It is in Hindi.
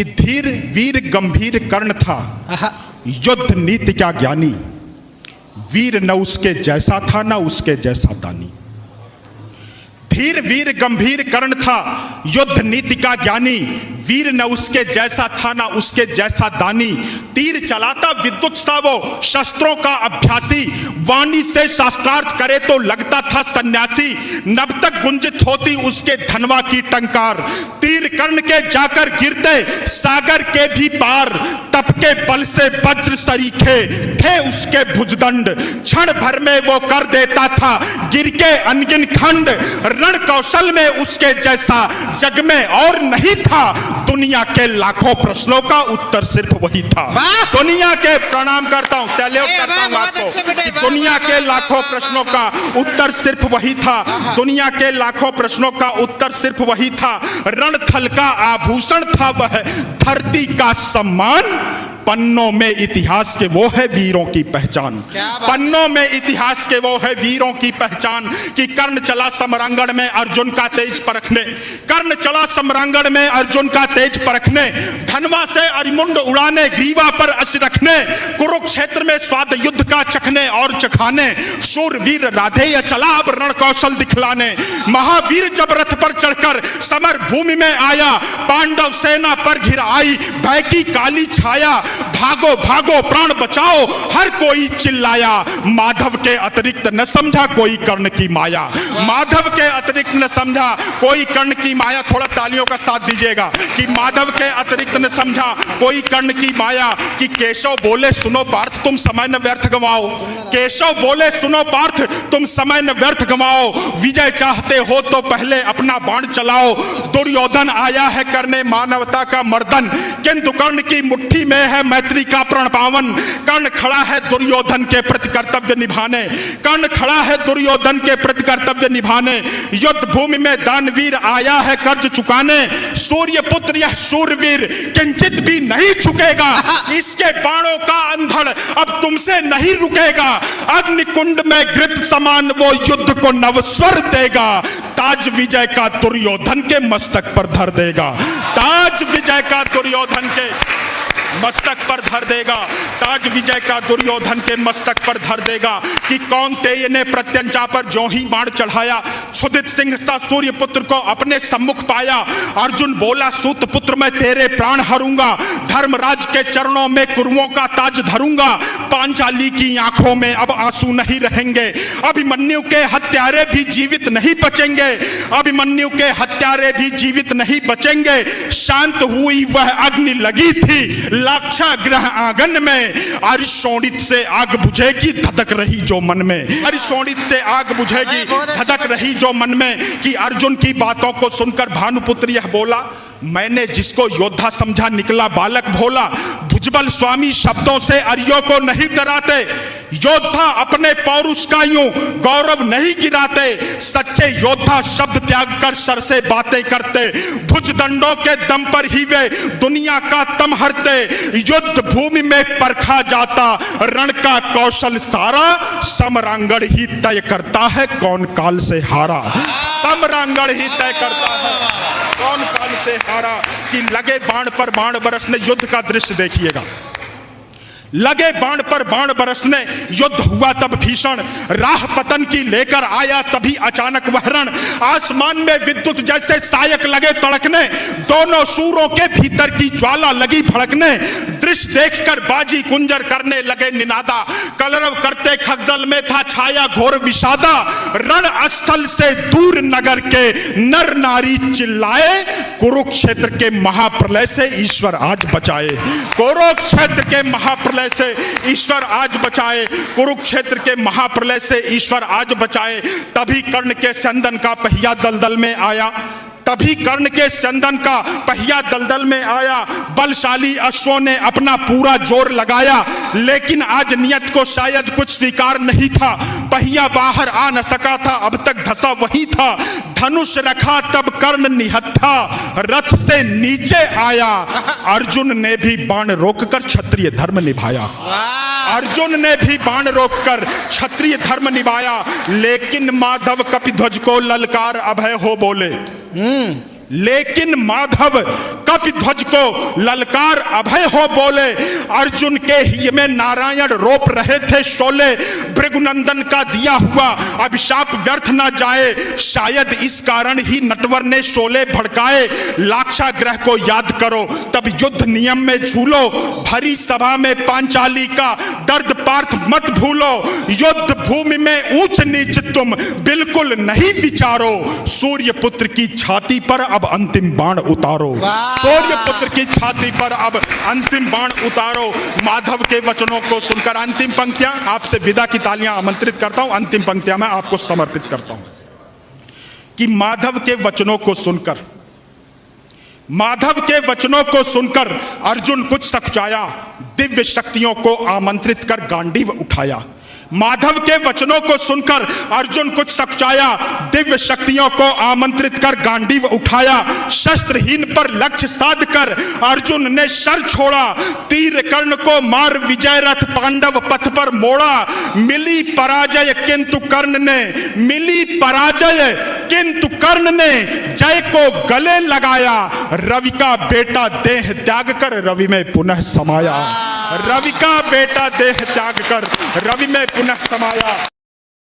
कि धीर वीर गंभीर कर्ण था, युद्ध नीति का ज्ञानी, वीर न उसके जैसा था न उसके जैसा दानी। धीर वीर गंभीर कर्ण था, युद्ध नीति का ज्ञानी, वीर न उसके जैसा था न उसके जैसा दानी। तीर चलाता विद्युत सा वो, शस्त्रों का अभ्यासी, वाणी से शास्त्रार्थ करे तो लगता था सन्यासी। नभ तक गुंजित होती उसके धनवा की टंकार, तीर कर्ण के जाकर गिरते सागर के भी पार। तप के बल से वज्र सरीखे थे उसके भुजदंड, क्षण भर में वो कर देता था गिर के अनगिन खंड। रण कौशल में उसके जैसा जग में और नहीं था, दुनिया के लाखों प्रश्नों का उत्तर सिर्फ वही था। दुनिया के, प्रणाम करता हूं, सैल्यूट करता हूं आपको, दुनिया के लाखों प्रश्नों का उत्तर सिर्फ वही था। दुनिया के लाखों प्रश्नों का उत्तर सिर्फ वही था। रणथल का आभूषण था वह, धरती का सम्मान। पन्नों में इतिहास के वो है वीरों की पहचान, पन्नों में इतिहास के वो है वीरों की पहचान। कि कर्ण चला समरांगण में अर्जुन का तेज परखने, कर्ण चला समरांगण में अर्जुन का तेज परखने। धनवा से अरिमुंड उड़ाने, ग्रीवा पर अस रखने, कुरुक्षेत्र में स्वाद युद्ध का चखने और चखाने। शूरवीर राधेय चला अब रण कौशल दिखलाने। महावीर जब रथ पर चढ़कर समर भूमि में आया, पांडव सेना पर घिर आई भय की काली छाया। भागो भागो प्राण बचाओ हर कोई चिल्लाया, माधव के अतिरिक्त न समझा कोई कर्ण की माया। माधव के अतिरिक्त न समझा कोई कर्ण की माया। थोड़ा तालियों का साथ दीजिएगा कि माधव के अतिरिक्त न समझा कोई कर्ण की माया। कि केशव बोले सुनो पार्थ तुम समय न व्यर्थ गंवाओ, केशव बोले सुनो पार्थ तुम समय न व्यर्थ गंवाओ। विजय चाहते हो तो पहले अपना बाण चलाओ। दुर्योधन आया है करने मानवता का मर्दन, किंतु कर्ण की मुट्ठी में है मैत्री का प्रण पावन। कर्ण खड़ा है दुर्योधन के प्रति कर्तव्य निभाने, कर्ण खड़ा है दुर्योधन के प्रति कर्तव्य निभाने। युद्ध भूमि में दानवीर आया है कर्ज चुकाने। सूर्य पुत्र यह शूरवीर किंचित भी नहीं झुकेगा, इसके बाणों का अंधड़ अब तुमसे नहीं रुकेगा। अग्निकुंड में घृत समान वो युद्ध को नवस्वर देगा। ताज विजय का दुर्योधन के मस्तक पर धर देगा, ताज विजय का दुर्योधन के मस्तक पर धर देगा, ताज विजय का दुर्योधन के मस्तक पर धर देगा। कि कौन्तेय ने प्रत्यंचा पर जो ही बाण चढ़ाया, क्षुधित सिंह सा सूर्य पुत्र को अपने सम्मुख पाया। अर्जुन बोला सूत पुत्र मैं तेरे प्राण हरूंगा, धर्मराज के चरणों में कुरुओं का ताज धरूंगा। पांचाली की आंखों में अब आंसू नहीं रहेंगे, अभिमन्यु के हत्यारे भी जीवित नहीं बचेंगे, अभिमन्यु के हत्यारे भी जीवित नहीं बचेंगे। शांत हुई वह अग्नि लगी थी लाक्षा ग्रह आंगन में, अरिशोणित से आग बुझेगी धधक रही जो मन में, अरिशोणित से आग बुझेगी धधक रही जो मन में। कि अर्जुन की बातों को सुनकर भानुपुत्र यह बोला, मैंने जिसको योद्धा समझा निकला बालक भोला। भुजबल स्वामी शब्दों से अरियों को नहीं डराते, योद्धा अपने पौरुष का यूं गौरव नहीं गिराते। सच्चे योद्धा शब्द त्याग कर सर से बातें करते, भुजदंडों के दम पर ही वे दुनिया का तम हरते। युद्ध भूमि में परखा जाता रण का कौशल सारा, समरांगण ही तय करता है कौन काल से हारा, समरांगण ही तय करता है कौन काल से हारा। कि लगे बाण पर बाण बरसने, युद्ध का दृश्य देखिएगा, लगे बाण पर बाण बरसने, युद्ध हुआ तब भीषण। राह पतन की लेकर आया तभी अचानक वह रण, आसमान में विद्युत जैसे सायक लगे तड़कने, दोनों शूरों के भीतर की ज्वाला लगी भड़कने। दृश्य देखकर बाजी कुंजर करने लगे निनादा, कलरव करते खगदल में था छाया घोर विषादा। रण स्थल से दूर नगर के नर नारी चिल्लाए, कुरुक्षेत्र के महाप्रलय से ईश्वर आज बचाए, कुरुक्षेत्र के महाप्रलय से ईश्वर आज बचाए, कुरुक्षेत्र के महाप्रलय से ईश्वर आज बचाए। तभी कर्ण के संदन का पहिया दलदल में आया, तभी कर्ण के संदन का पहिया दलदल में आया। बलशाली अश्वों ने अपना पूरा जोर लगाया, लेकिन आज नियत को शायद कुछ स्वीकार नहीं था। पहिया बाहर आ न सका था, अब तक धसा वही था। धनुष रखा तब कर्ण निहत्था, रथ से नीचे आया। अर्जुन ने भी बाण रोककर क्षत्रिय धर्म निभाया, अर्जुन ने भी बाण रोककर क्षत्रिय धर्म निभाया। लेकिन माधव कपिध्वज को ललकार अभय हो बोले, लेकिन माधव कपिध्वज को ललकार अभय हो बोले। अर्जुन के ही में नारायण रोप रहे थे शोले। भृगुनंदन का दिया हुआ अभिशाप व्यर्थ न जाए, शायद इस कारण ही नटवर ने शोले भड़काए। लाक्षागृह को याद करो तब युद्ध नियम में झूलो, भरी सभा में पांचाली का दर्द पार्थ मत भूलो। युद्ध भूमि में ऊंच नीच तुम बिल्कुल नहीं विचारो, सूर्य पुत्र की छाती पर अब अंतिम बाण उतारो। सूर्य पुत्र की छाती पर अब अंतिम बाण उतारो। माधव के वचनों को सुनकर अंतिम पंक्तियां आपसे विदा की तालियां आमंत्रित करता हूं, अंतिम पंक्तियां मैं आपको समर्पित करता हूं कि माधव के वचनों को सुनकर अर्जुन कुछ सकुचाया, दिव्य शक्तियों को आमंत्रित कर गांडीव उठाया। माधव के वचनों को सुनकर अर्जुन कुछ सकुचाया, दिव्य शक्तियों को आमंत्रित कर गांडीव उठाया। शस्त्रहीन पर लक्ष्य साध कर अर्जुन ने शर छोड़ा, तीर कर्ण को मार विजय रथ पांडव पथ पर मोड़ा। मिली पराजय किंतु कर्ण ने जय को गले लगाया। रवि का बेटा देह त्याग कर रवि में पुनः समाया। रवि का बेटा देह त्याग कर रवि में पुनः समाया।